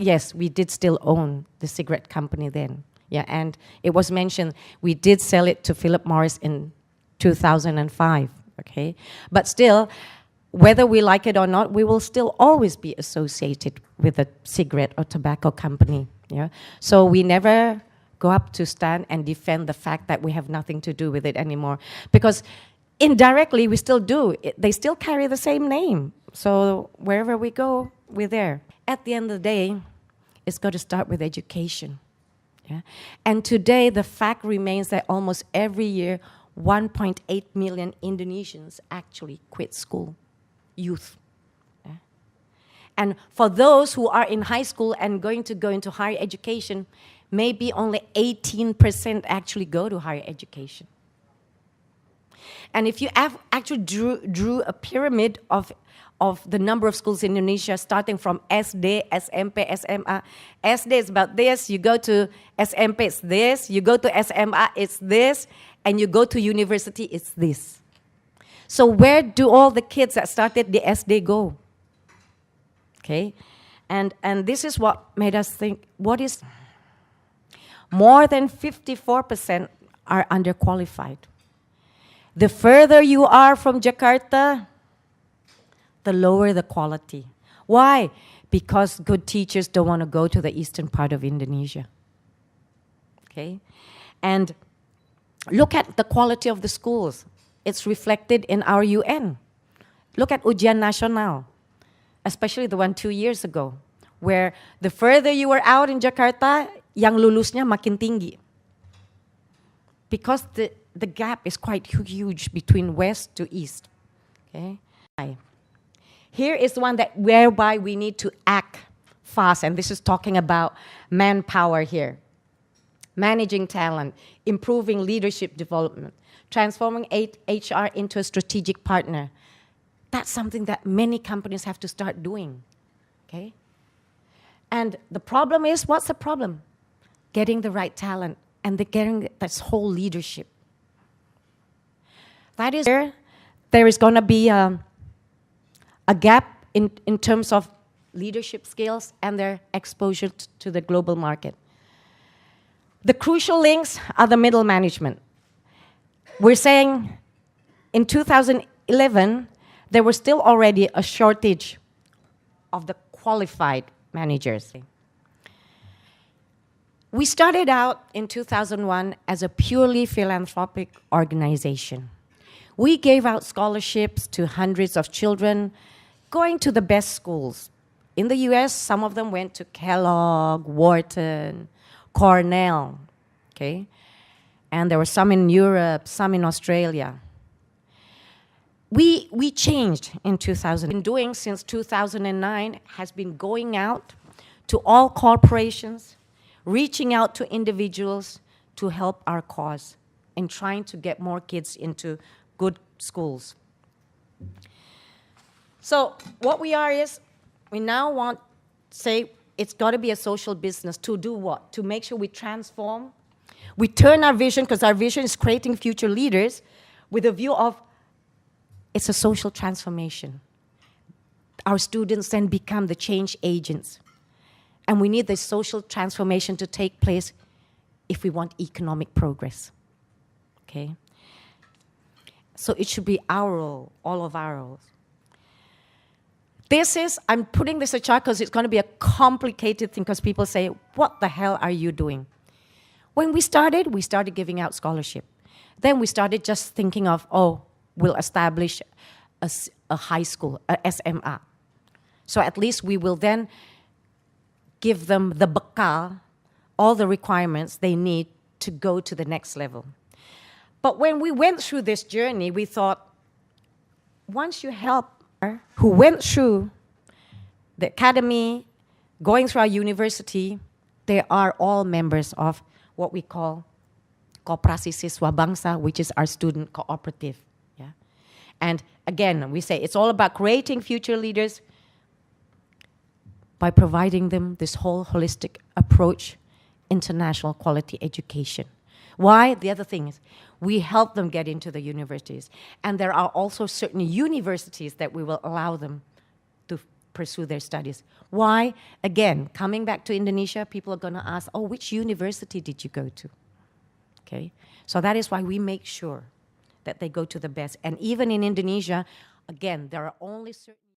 yes, we did still own the cigarette company then. Yeah, and it was mentioned we did sell it to Philip Morris in 2005, okay? But still, whether we like it or not, we will still always be associated with a cigarette or tobacco company, yeah? So we never go up to stand and defend the fact that we have nothing to do with it anymore. Because indirectly, we still do. They still carry the same name. So wherever we go, we're there. At the end of the day, it's got to start with education. Yeah? And today, the fact remains that almost every year, 1.8 million Indonesians actually quit school, youth. Yeah? And for those who are in high school and going to go into higher education, maybe only 18% actually go to higher education. And if you actually drew a pyramid of the number of schools in Indonesia, starting from SD, SMP, SMA. SD is about this, you go to SMP, it's this, you go to SMA, it's this, and you go to university, it's this. So where do all the kids that started the SD go? Okay, and this is what made us think, what is... More than 54% are underqualified. The further you are from Jakarta, the lower the quality. Why? Because good teachers don't want to go to the eastern part of Indonesia. Okay? And look at the quality of the schools. It's reflected in our UN. Look at Ujian Nasional, especially the one 2 years ago, where the further you were out in Jakarta, yang lulusnya makin tinggi. Because the gap is quite huge between west to east. Okay? Here is one that whereby we need to act fast, and this is talking about manpower here. Managing talent, improving leadership development, transforming HR into a strategic partner. That's something that many companies have to start doing. Okay? And the problem is, what's the problem? Getting the right talent and getting this whole leadership. That is where there is going to be a gap in terms of leadership skills and their exposure to the global market. The crucial links are the middle management. We're saying in 2011, there was still already a shortage of the qualified managers. We started out in 2001 as a purely philanthropic organization. We gave out scholarships to hundreds of children going to the best schools. In the US, some of them went to Kellogg, Wharton, Cornell, okay? And there were some in Europe, some in Australia. We changed in 2000. Been doing since 2009 has been going out to all corporations, reaching out to individuals to help our cause and trying to get more kids into good schools. So what we are is, we now want to say it's got to be a social business. To do what? To make sure we transform. We turn our vision, because our vision is creating future leaders, with a view of it's a social transformation. Our students then become the change agents. And we need this social transformation to take place if we want economic progress. Okay? So it should be our role, all of our roles. This is, I'm putting this a chart because it's going to be a complicated thing, because people say, what the hell are you doing? When we started giving out scholarship. Then we started just thinking of, we'll establish a high school, a SMA. So at least we will then give them the bekal, all the requirements they need to go to the next level. But when we went through this journey, we thought, once you help who went through the academy, going through our university, they are all members of what we call Koperasi Siswa Bangsa, which is our student cooperative. Yeah? And again, we say it's all about creating future leaders by providing them this whole holistic approach, international quality education. Why? The other thing is, we help them get into the universities. And there are also certain universities that we will allow them pursue their studies. Why? Again, coming back to Indonesia, people are going to ask, oh, which university did you go to? Okay, so that is why we make sure that they go to the best. And even in Indonesia, again, there are only certain